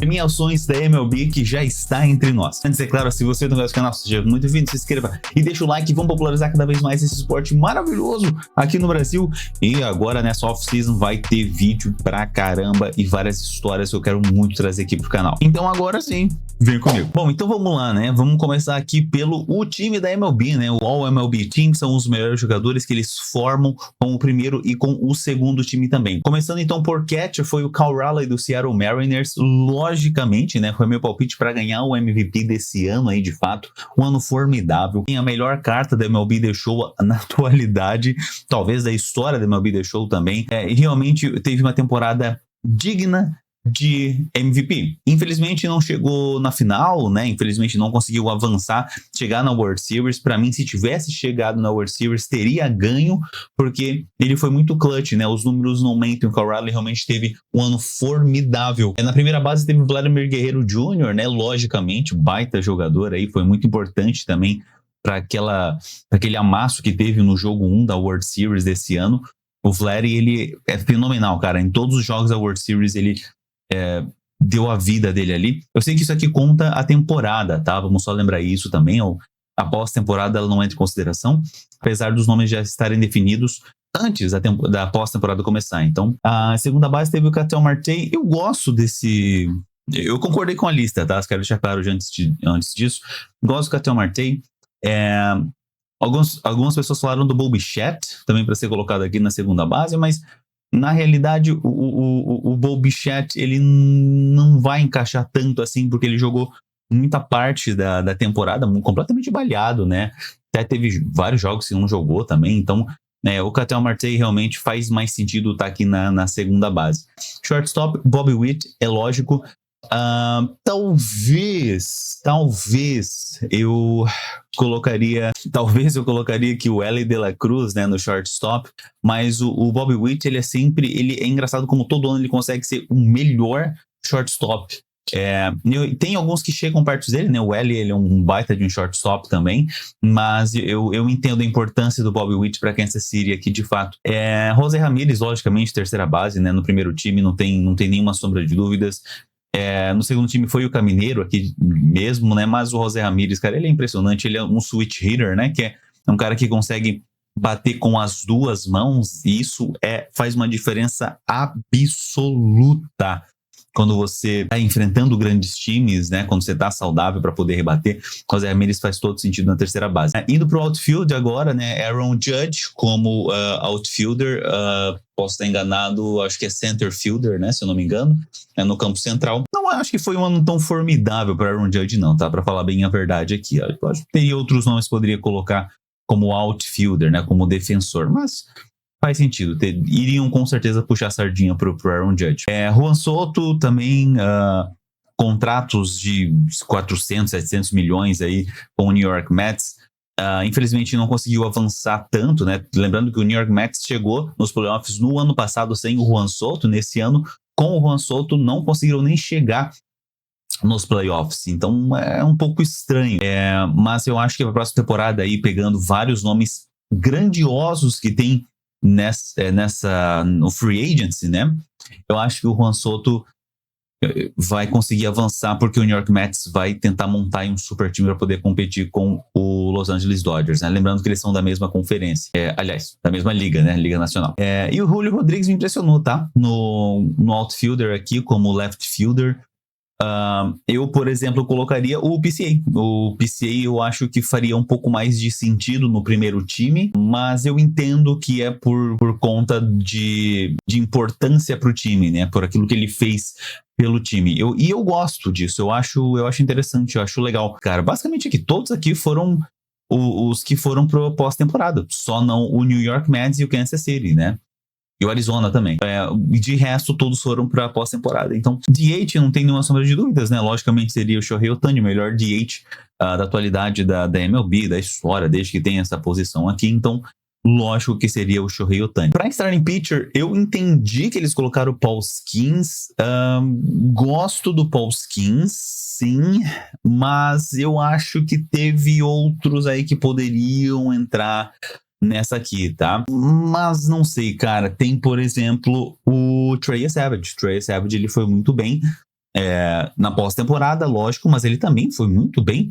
Premiações da MLB que já está entre nós. Antes, é claro, se você não conhece o canal, seja muito bem-vindo, se inscreva e deixa o like. Vamos popularizar cada vez mais esse esporte maravilhoso aqui no Brasil. E agora nessa off-season vai ter vídeo pra caramba e várias histórias que eu quero muito trazer aqui pro canal. Então agora sim, vem comigo. Bom, então vamos lá, né? Vamos começar aqui pelo o time da MLB, né? O All MLB Team são os melhores jogadores que eles formam com o primeiro e com o segundo time também. Começando então por catcher, foi o Cal Raleigh do Seattle Mariners. Logicamente, né? Foi meu palpite para ganhar o MVP desse ano aí, de fato. Um ano formidável. Tem a melhor carta da MLB The Show na atualidade, talvez da história da MLB The Show também. E realmente teve uma temporada digna de MVP. Infelizmente não chegou na final, né? Infelizmente não conseguiu avançar, chegar na World Series. Para mim, se tivesse chegado na World Series, teria ganho, porque ele foi muito clutch, né? Os números não mentem. O Cal Raleigh realmente teve um ano formidável. Na primeira base teve o Vladimir Guerrero Jr., né? Logicamente, baita jogador aí, foi muito importante também para aquele amasso que teve no jogo 1 da World Series desse ano. O Vladdy, ele é fenomenal, cara. Em todos os jogos da World Series, ele deu a vida dele ali. Eu sei que isso aqui conta a temporada, tá? Vamos só lembrar isso também. A pós-temporada ela não entra em consideração, apesar dos nomes já estarem definidos antes da pós-temporada começar. Então, a segunda base teve o Ketel Marte. Eu gosto desse... Eu concordei com a lista, tá? Quero deixar claro antes disso. Gosto do Ketel Marte. Algumas pessoas falaram do Bo Bichette, também para ser colocado aqui na segunda base, mas na realidade o Bo Bichette ele não vai encaixar tanto assim, porque ele jogou muita parte da temporada completamente baleado, né? Até teve vários jogos que não jogou também, então o Ketel Marte realmente faz mais sentido estar aqui na segunda base. Shortstop, Bobby Witt, é lógico. Talvez eu colocaria aqui o Elly De La Cruz, né, no shortstop, mas o Bobby Witt, ele é engraçado como todo ano ele consegue ser o melhor shortstop. Tem alguns que chegam perto dele, né? O Elly, ele é um baita de um shortstop também, mas eu entendo a importância do Bobby Witt para Kansas City aqui, de fato. José Ramírez, logicamente, terceira base, né? No primeiro time, não tem nenhuma sombra de dúvidas. No segundo time foi o Camineiro aqui mesmo, né? Mas o José Ramírez, cara, ele é impressionante. Ele é um switch hitter, né? Que é um cara que consegue bater com as duas mãos, e isso faz uma diferença absoluta quando você está enfrentando grandes times, né? Quando você está saudável para poder rebater. O José Ramírez faz todo sentido na terceira base. Indo para o outfield agora, né? Aaron Judge como outfielder. Posso estar enganado, acho que é center fielder, né? Se eu não me engano, no campo central. Não acho que foi um ano tão formidável para Aaron Judge, não, tá? Para falar bem a verdade aqui. Eu acho que teria outros nomes que poderia colocar como outfielder, né? Como defensor, mas faz sentido. Iriam com certeza puxar a sardinha pro Aaron Judge. Juan Soto também, contratos de 400, 700 milhões aí com o New York Mets. Infelizmente não conseguiu avançar tanto, né? Lembrando que o New York Mets chegou nos playoffs no ano passado sem o Juan Soto. Nesse ano, com o Juan Soto, não conseguiram nem chegar nos playoffs. Então é um pouco estranho. Mas eu acho que a próxima temporada aí, pegando vários nomes grandiosos que tem no free agency, né? Eu acho que o Juan Soto vai conseguir avançar, porque o New York Mets vai tentar montar um super time para poder competir com o Los Angeles Dodgers, né? Lembrando que eles são da mesma conferência, aliás, da mesma liga, né? Liga Nacional. E o Julio Rodrigues me impressionou, tá? No outfielder aqui, como left fielder. Eu, por exemplo, colocaria o PCA. O PCA eu acho que faria um pouco mais de sentido no primeiro time, mas eu entendo que é por conta de importância para o time, né? Por aquilo que ele fez pelo time. E eu gosto disso, eu acho interessante, eu acho legal. Cara, basicamente aqui, todos aqui foram os que foram para pós-temporada, só não o New York Mets e o Kansas City, né? E o Arizona também. De resto, todos foram para pós-temporada. Então, DH não tem nenhuma sombra de dúvidas, né? Logicamente seria o Shohei Ohtani, o melhor DH da atualidade da MLB, da história, desde que tem essa posição aqui. Então, lógico que seria o Shohei Ohtani. Para starting pitcher, eu entendi que eles colocaram o Paul Skeens. Gosto do Paul Skeens, sim, mas eu acho que teve outros aí que poderiam entrar nessa aqui, tá? Mas não sei, cara. Tem, por exemplo, o Trey Savage. Trey Savage, ele foi muito bem na pós-temporada, lógico, mas ele também foi muito bem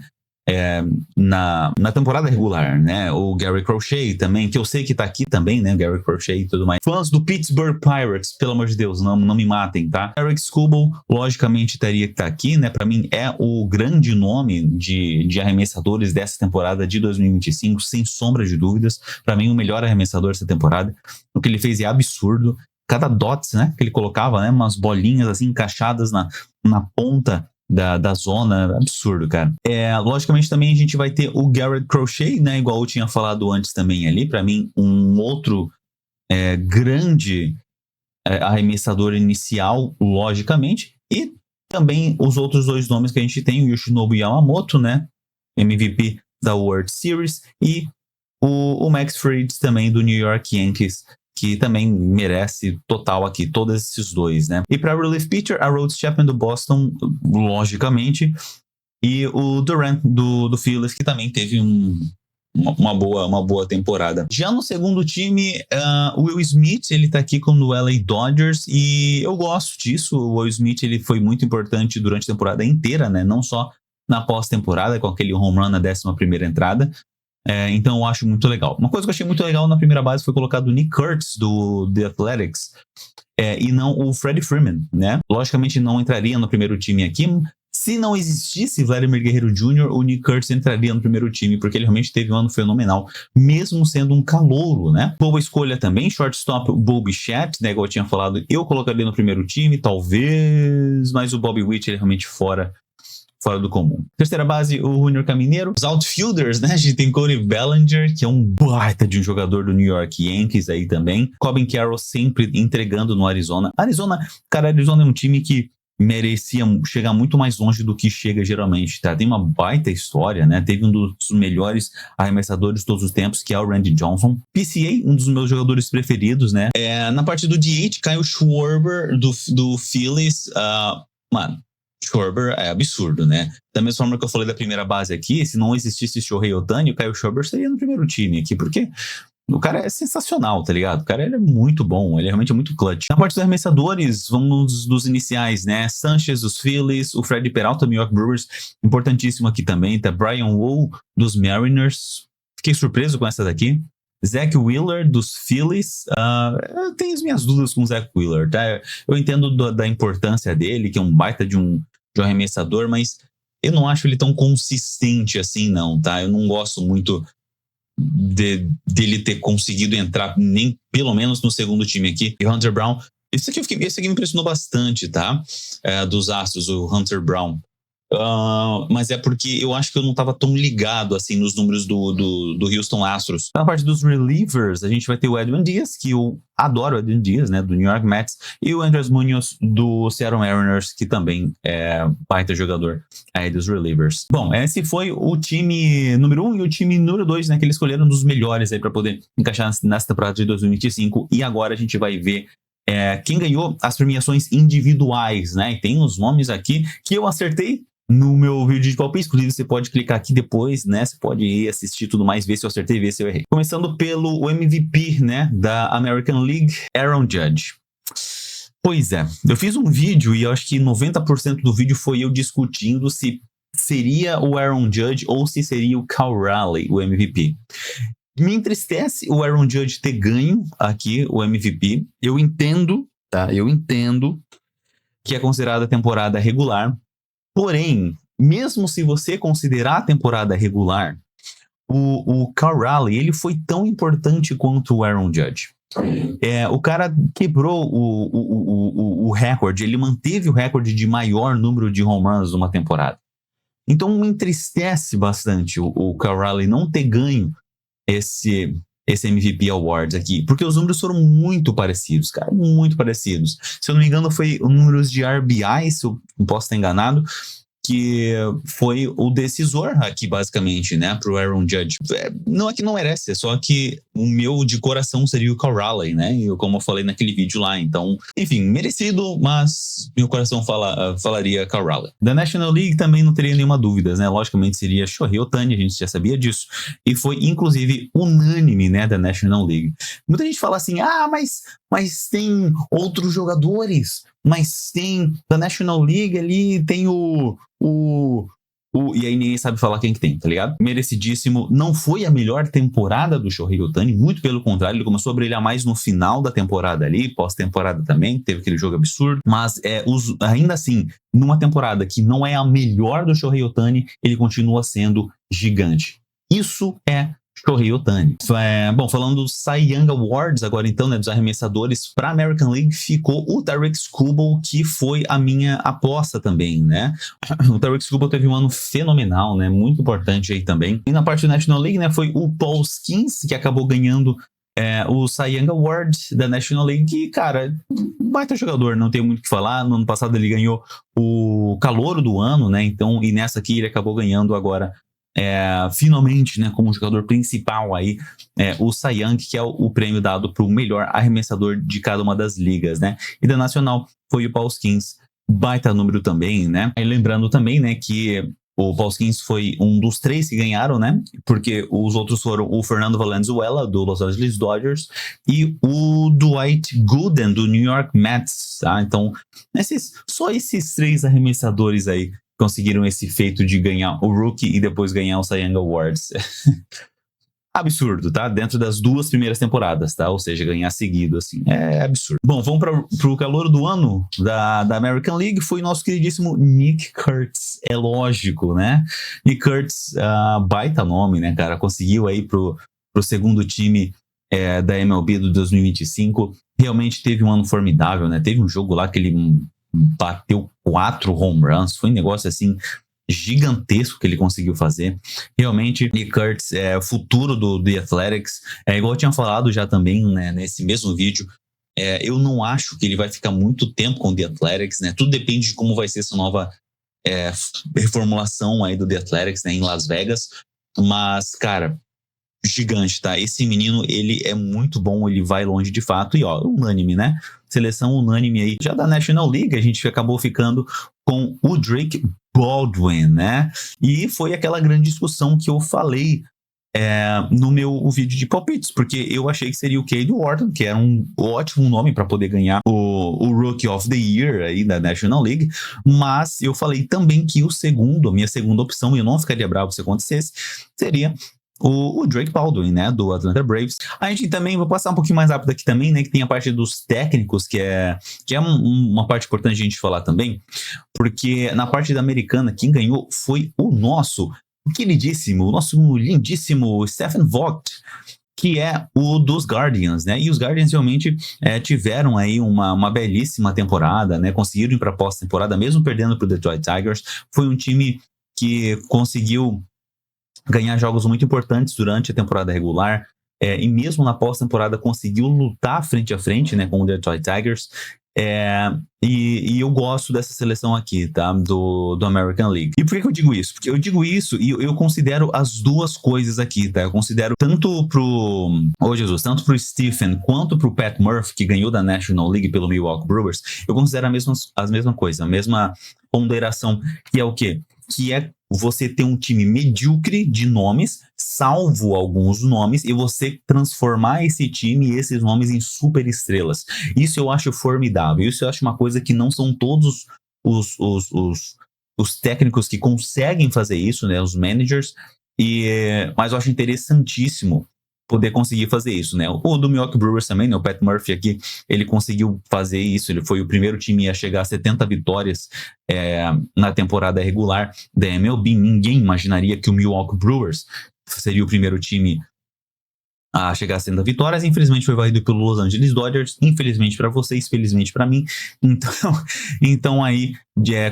na temporada regular, né? O Gary Crochet também, que eu sei que tá aqui também, né? Gary Crochet e tudo mais. Fãs do Pittsburgh Pirates, pelo amor de Deus, não me matem, tá? Eric Skubal, logicamente, teria que estar aqui, né? Pra mim, é o grande nome de arremessadores dessa temporada de 2025, sem sombra de dúvidas. Pra mim, o melhor arremessador dessa temporada. O que ele fez é absurdo. Cada dots, né? Que ele colocava, né? Umas bolinhas assim encaixadas na ponta da zona, absurdo, cara. Logicamente também a gente vai ter o Garrett Crochet, né, igual eu tinha falado antes também ali, para mim um outro grande arremessador inicial, logicamente, e também os outros dois nomes que a gente tem, o Yoshinobu Yamamoto, né, MVP da World Series, e o Max Fried também do New York Yankees, que também merece total aqui, todos esses dois, né? E para relief pitcher, a Rhodes Chapman do Boston, logicamente, e o Durant do Phillies, que também teve uma boa temporada. Já no segundo time, o Will Smith, ele tá aqui com o LA Dodgers, e eu gosto disso. O Will Smith, ele foi muito importante durante a temporada inteira, né? Não só na pós-temporada, com aquele home run na 11ª entrada. Então eu acho muito legal. Uma coisa que eu achei muito legal na primeira base foi colocado o Nick Kurtz do The Athletics e não o Freddie Freeman, né? Logicamente não entraria no primeiro time aqui. Se não existisse Vladimir Guerrero Jr., o Nick Kurtz entraria no primeiro time, porque ele realmente teve um ano fenomenal, mesmo sendo um calouro, né? Boa escolha também, shortstop, o Bo Bichette, né? Igual eu tinha falado, eu colocaria no primeiro time, talvez, mas o Bobby Witt, ele é realmente fora do comum. Terceira base, o Junior Caminheiro. Os outfielders, né? A gente tem Cody Bellinger, que é um baita de um jogador do New York Yankees aí também. Corbin Carroll sempre entregando no Arizona. Arizona é um time que merecia chegar muito mais longe do que chega geralmente, tá? Tem uma baita história, né? Teve um dos melhores arremessadores de todos os tempos, que é o Randy Johnson. PCA, um dos meus jogadores preferidos, né? Na parte do DH, Kyle Schwarber do Phillies. Mano, Schwarber é absurdo, né? Da mesma forma que eu falei da primeira base aqui, se não existisse Shohei Ohtani, o Kyle Schwarber seria no primeiro time aqui, porque o cara é sensacional, tá ligado? O cara ele é muito bom, ele é realmente muito clutch. Na parte dos arremessadores, vamos dos iniciais, né? Sanchez dos Phillies, o Freddy Peralta do New York Brewers, importantíssimo aqui também, tá? Brian Wool dos Mariners, fiquei surpreso com essa daqui. Zach Wheeler dos Phillies, eu tenho as minhas dúvidas com o Zach Wheeler, tá? Eu entendo da importância dele, que é um baita de um arremessador, mas eu não acho ele tão consistente assim, não, tá? Eu não gosto muito dele ter conseguido entrar nem pelo menos no segundo time aqui. E Hunter Brown, esse aqui me impressionou bastante, tá? Dos Astros, o Hunter Brown. Mas é porque eu acho que eu não estava tão ligado assim nos números do Houston Astros. Na parte dos relievers, a gente vai ter o Edwin Diaz, que eu adoro o Edwin Diaz, né, do New York Mets, e o Andres Munoz do Seattle Mariners, que também é baita jogador aí dos relievers. Bom, esse foi o time número 1 e o time número 2, né, que eles escolheram dos melhores aí para poder encaixar nessa temporada de 2025, e agora a gente vai ver quem ganhou as premiações individuais, né, e tem os nomes aqui que eu acertei no meu vídeo de palpite. Inclusive você pode clicar aqui depois, né? Você pode ir assistir tudo mais, ver se eu acertei, ver se eu errei. Começando pelo MVP, né? Da American League, Aaron Judge. Pois é, eu fiz um vídeo e eu acho que 90% do vídeo foi eu discutindo se seria o Aaron Judge ou se seria o Cal Raleigh o MVP. Me entristece o Aaron Judge ter ganho aqui o MVP. Eu entendo, tá? Eu entendo que é considerada temporada regular. Porém, mesmo se você considerar a temporada regular, o Cal Raleigh, ele foi tão importante quanto o Aaron Judge. O cara quebrou o recorde, ele manteve o recorde de maior número de home runs numa temporada. Então me entristece bastante o Cal Raleigh não ter ganho esse MVP Awards aqui, porque os números foram muito parecidos, cara, muito parecidos. Se eu não me engano, foi números de RBI, se eu não posso estar enganado, que foi o decisor aqui, basicamente, né, pro Aaron Judge. Não é que não merece, é só que o meu de coração seria o Cal Raleigh, né, como eu falei naquele vídeo lá. Então, enfim, merecido, mas meu coração falaria Cal Raleigh. Da National League também não teria nenhuma dúvida, né, logicamente seria Shohei Ohtani, a gente já sabia disso, e foi inclusive unânime, né, da National League. Muita gente fala assim, mas tem outros jogadores mas tem da National League ali, tem e aí ninguém sabe falar quem que tem, tá ligado? Merecidíssimo. Não foi a melhor temporada do Shohei Ohtani, muito pelo contrário, ele começou a brilhar mais no final da temporada ali, pós-temporada também, teve aquele jogo absurdo, mas ainda assim, numa temporada que não é a melhor do Shohei Ohtani, ele continua sendo gigante. Isso é Shohei Ohtani. Bom, falando dos Cy Young Awards agora então, né, dos arremessadores para American League, ficou o Tarik Skubal, que foi a minha aposta também, né? O Tarik Skubal teve um ano fenomenal, né? Muito importante aí também. E na parte do National League, né, foi o Paul Skeens, que acabou ganhando o Cy Young Award da National League, e, cara, baita jogador, não tenho muito o que falar. No ano passado ele ganhou o Calouro do Ano, né? Então, e nessa aqui ele acabou ganhando agora finalmente, né, como jogador principal aí, o Cy Young, que é o prêmio dado para o melhor arremessador de cada uma das ligas, né? E da Nacional foi o Paul Skeens, baita número também, né? E lembrando também, né, que o Paul Skeens foi um dos 3 que ganharam, né? Porque os outros foram o Fernando Valenzuela, do Los Angeles Dodgers, e o Dwight Gooden, do New York Mets, tá? Então, só esses 3 arremessadores aí conseguiram esse feito de ganhar o Rookie e depois ganhar o Cy Young Awards. Absurdo, tá? Dentro das 2 primeiras temporadas, tá? Ou seja, ganhar seguido, assim. É absurdo. Bom, vamos pro calor do ano da American League. Foi nosso queridíssimo Nick Kurtz. É lógico, né? Nick Kurtz, baita nome, né, cara? Conseguiu aí pro segundo time da MLB do 2025. Realmente teve um ano formidável, né? Teve um jogo lá que ele bateu 4 home runs, foi um negócio assim gigantesco que ele conseguiu fazer. Realmente, Nick Kurtz é o futuro do The Athletics. Igual eu tinha falado já também, né, nesse mesmo vídeo, eu não acho que ele vai ficar muito tempo com o The Athletics, né? Tudo depende de como vai ser essa nova reformulação aí do The Athletics, né, em Las Vegas. Mas, cara, gigante, tá? Esse menino, ele é muito bom, ele vai longe de fato. E ó, unânime, né? Seleção unânime aí. Já da National League, a gente acabou ficando com o Drake Baldwin, né? E foi aquela grande discussão que eu falei no meu vídeo de palpites, porque eu achei que seria o Cade Wharton, que era um ótimo nome para poder ganhar o Rookie of the Year aí da National League, mas eu falei também que a minha segunda opção, e eu não ficaria bravo se acontecesse, seria o Drake Baldwin, né, do Atlanta Braves. A gente também, vou passar um pouquinho mais rápido aqui também, né, que tem a parte dos técnicos, que é uma parte importante de a gente falar também, porque na parte da americana, quem ganhou foi o nosso queridíssimo, o nosso lindíssimo Stephen Vogt, que é o dos Guardians, né? E os Guardians realmente tiveram aí uma belíssima temporada, né? Conseguiram ir para a pós-temporada, mesmo perdendo para o Detroit Tigers. Foi um time que conseguiu ganhar jogos muito importantes durante a temporada regular, e mesmo na pós-temporada conseguiu lutar frente a frente, né, com o Detroit Tigers. E eu gosto dessa seleção aqui, tá? Do American League. E por que eu digo isso? Porque eu digo isso e eu considero as duas coisas aqui, tá? Eu considero tanto pro Stephen quanto pro Pat Murphy, que ganhou da National League pelo Milwaukee Brewers, eu considero a mesma coisa, a mesma ponderação, que é o quê? Que é você ter um time medíocre de nomes, salvo alguns nomes, e você transformar esse time e esses nomes em super estrelas. Isso eu acho formidável. Isso eu acho uma coisa que não são todos os técnicos que conseguem fazer isso, né? Os managers. Mas eu acho interessantíssimo poder conseguir fazer isso, né? O do Milwaukee Brewers também, né? O Pat Murphy aqui, ele conseguiu fazer isso. Ele foi o primeiro time a chegar a 70 vitórias na temporada regular da MLB. Ninguém imaginaria que o Milwaukee Brewers seria o primeiro time a chegar a 70 vitórias. Infelizmente foi varrido pelo Los Angeles Dodgers. Infelizmente para vocês, felizmente para mim. Então aí,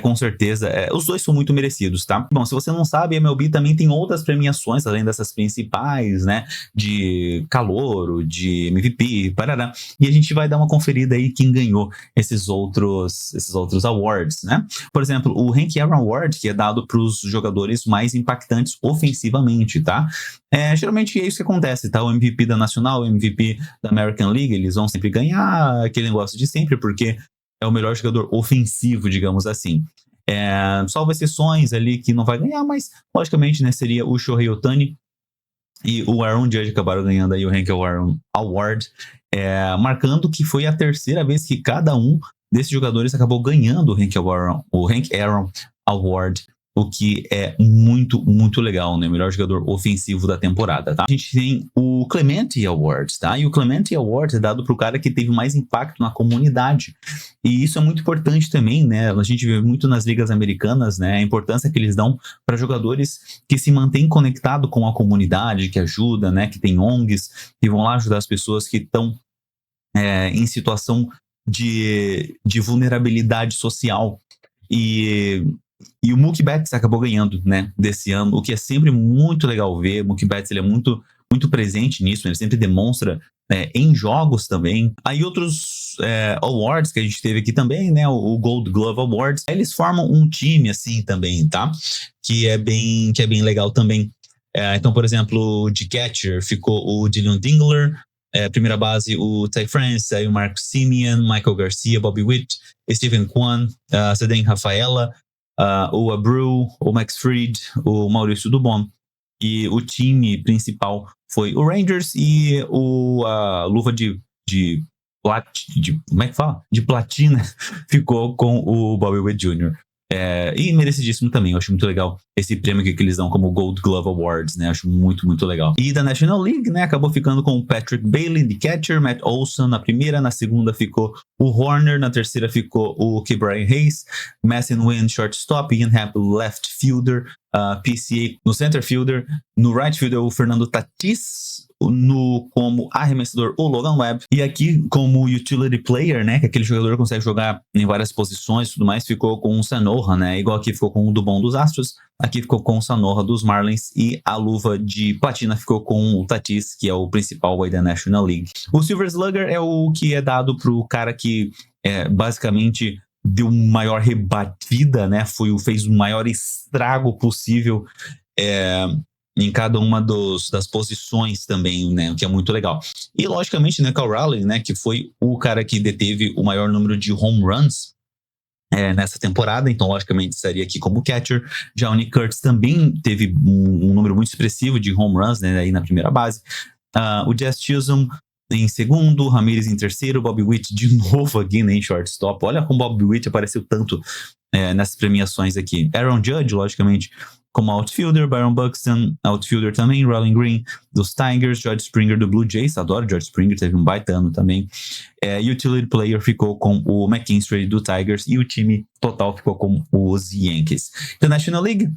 com certeza, os dois são muito merecidos, tá? Bom, se você não sabe, a MLB também tem outras premiações, além dessas principais, né? De calouro, de MVP, parará. E a gente vai dar uma conferida aí quem ganhou esses outros awards, né? Por exemplo, o Hank Aaron Award, que é dado para os jogadores mais impactantes ofensivamente, tá? Geralmente é isso que acontece, tá? O MVP da Nacional, o MVP da American League, eles vão sempre ganhar aquele negócio de sempre, porque é o melhor jogador ofensivo, digamos assim. Salvo exceções ali que não vai ganhar, mas logicamente, né, seria o Shohei Ohtani e o Aaron Judge acabaram ganhando aí o Hank Aaron Award, marcando que foi a terceira vez que cada um desses jogadores acabou ganhando o Hank Aaron Award, o que é muito, muito legal, né? Melhor jogador ofensivo da temporada, tá? A gente tem o Clemente Awards, tá? E o Clemente Awards é dado pro cara que teve mais impacto na comunidade. E isso é muito importante também, né? A gente vê muito nas ligas americanas, né? A importância que eles dão para jogadores que se mantêm conectados com a comunidade, que ajuda, né? Que tem ONGs, que vão lá ajudar as pessoas que estão em situação de vulnerabilidade social. E o Mookie Betts acabou ganhando, né, desse ano, o que é sempre muito legal ver. O Mookie Betts, ele é muito, muito presente nisso, ele sempre demonstra em jogos também. Aí outros awards que a gente teve aqui também, né, o Gold Glove Awards, eles formam um time assim também, tá? Que é bem legal também. Então, por exemplo, de catcher ficou o Dylan Dingler, primeira base o Ty France, aí o Marcus Semien, Michael Garcia, Bobby Witt, Steven Kwan, Cedric Rafaela, o Abreu, o Max Fried, o Maurício Dubon. E o time principal foi o Rangers e a luva de como é que fala? De platina ficou com o Bobby Witt Jr. E merecidíssimo também. Eu acho muito legal esse prêmio que eles dão como Gold Glove Awards, né? Acho muito, muito legal. E da National League, né? Acabou ficando com o Patrick Bailey de catcher, Matt Olson na primeira, na segunda ficou o Horner, na terceira ficou o Ke'Bryan Hayes, Masson Wynn shortstop, Ian Happ left fielder, PCA no center fielder, no right fielder o Fernando Tatis, como arremessador o Logan Webb, e aqui como utility player, né, que aquele jogador que consegue jogar em várias posições e tudo mais, ficou com o Sanoja, né, igual aqui ficou com o Dubon dos Astros, aqui ficou com o Sanoja dos Marlins, e a luva de platina ficou com o Tatis, que é o principal aí da National League. O Silver Slugger é o que é dado pro cara que basicamente deu maior rebatida, né, fez o maior estrago possível em cada uma das posições também, né, o que é muito legal. E, logicamente, né, Cal Raleigh, né, que foi o cara que deteve o maior número de home runs nessa temporada, então, logicamente, estaria aqui como catcher. Já o Nick Kurtz também teve um número muito expressivo de home runs, né, aí na primeira base. O Jazz Chisholm em segundo, Ramirez em terceiro, Bobby Witt de novo aqui, né, em shortstop. Olha como Bobby Witt apareceu tanto nessas premiações aqui. Aaron Judge, logicamente, como outfielder, Byron Buxton, outfielder também, Rolling Green dos Tigers, George Springer do Blue Jays, adoro George Springer, teve um baita ano também. Utility player ficou com o McKinstry do Tigers e o time total ficou com os Yankees. The National League,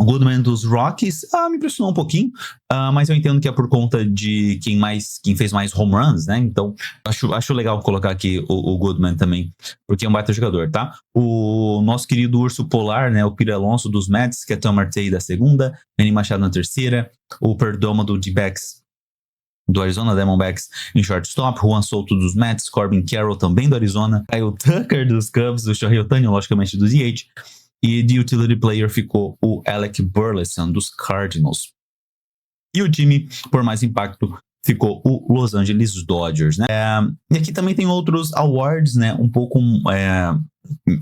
o Goodman dos Rockies, me impressionou um pouquinho, mas eu entendo que é por conta de quem fez mais home runs, né? Então, acho legal colocar aqui o Goodman também, porque é um baita jogador, tá? O nosso querido urso polar, né? O Pete Alonso dos Mets, que é Tom Marte da segunda, Manny Machado na terceira, o Perdomo do D-backs do Arizona Diamondbacks em shortstop, Juan Soto dos Mets, Corbin Carroll também do Arizona, Kyle Tucker dos Cubs, o Shohei Ohtani, logicamente, do DH. E de utility player ficou o Alec Burleson dos Cardinals. E o time, por mais impacto, ficou o Los Angeles Dodgers, né? E aqui também tem outros awards, né? Um pouco,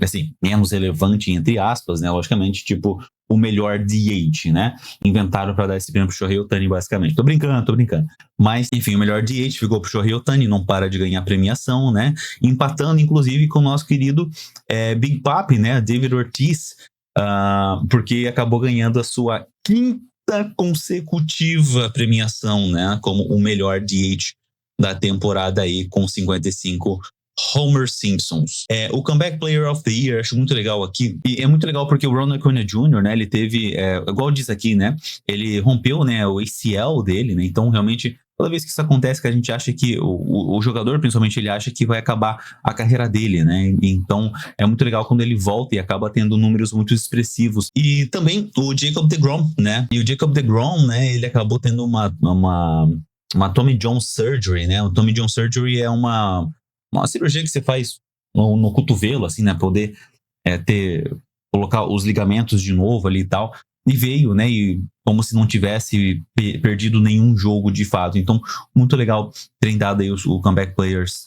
assim, menos relevante, entre aspas, né? Logicamente, tipo, o melhor DH, né? Inventaram para dar esse prêmio pro Shohei Ohtani, basicamente. Tô brincando. Mas, enfim, o melhor DH ficou pro Shohei Ohtani, não para de ganhar premiação, né? Empatando, inclusive, com o nosso querido Big Papi, né? David Ortiz, porque acabou ganhando a sua quinta consecutiva premiação, né? Como o melhor DH da temporada aí, com 55 Homer Simpsons. O Comeback Player of the Year, acho muito legal aqui. E é muito legal porque o Ronald Acuna Jr., né, ele teve, igual diz aqui, né, ele rompeu, né, o ACL dele, né, então realmente, toda vez que isso acontece, que a gente acha que, o jogador, principalmente, ele acha que vai acabar a carreira dele, né, então é muito legal quando ele volta e acaba tendo números muito expressivos. E também o Jacob deGrom, né, e o Jacob deGrom, né, ele acabou tendo uma Tommy John Surgery, né, o Tommy John Surgery é uma cirurgia que você faz no cotovelo, assim, né? Poder colocar os ligamentos de novo ali e tal. E veio, né? E como se não tivesse perdido nenhum jogo de fato. Então, muito legal terem dado aí o Comeback Players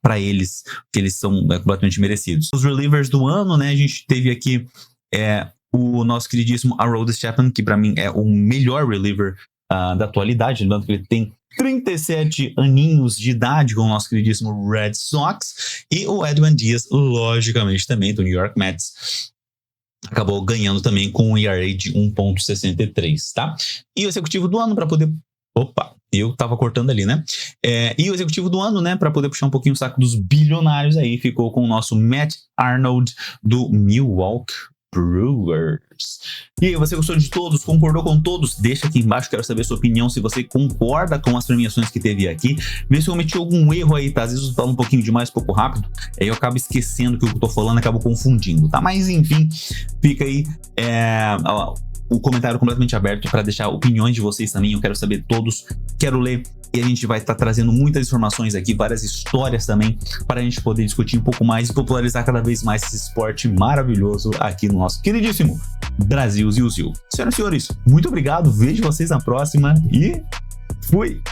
para eles, que eles são completamente merecidos. Os relievers do ano, né? A gente teve aqui o nosso queridíssimo Aroldis Chapman, que para mim é o melhor reliever da atualidade. Lembrando que ele tem 37 aninhos de idade com o nosso queridíssimo Red Sox, e o Edwin Diaz, logicamente, também do New York Mets. Acabou ganhando também com um ERA de 1.63, tá? E o executivo do ano para poder... Opa, eu tava cortando ali, né? E o executivo do ano, né, para poder puxar um pouquinho o saco dos bilionários aí, ficou com o nosso Matt Arnold do Milwaukee Brewers. E aí, você gostou de todos? Concordou com todos? Deixa aqui embaixo, quero saber a sua opinião, se você concorda com as premiações que teve aqui. Vê se eu cometi algum erro aí, tá? Às vezes eu falo um pouquinho demais, um pouco rápido, aí eu acabo esquecendo que o que eu tô falando, acabo confundindo, tá? Mas enfim, fica aí o comentário completamente aberto para deixar opiniões de vocês também, eu quero saber todos, quero ler, e a gente vai estar trazendo muitas informações aqui, várias histórias também, para a gente poder discutir um pouco mais e popularizar cada vez mais esse esporte maravilhoso aqui no nosso queridíssimo Brasil Ziu Ziu. Senhoras e senhores, muito obrigado, vejo vocês na próxima e fui!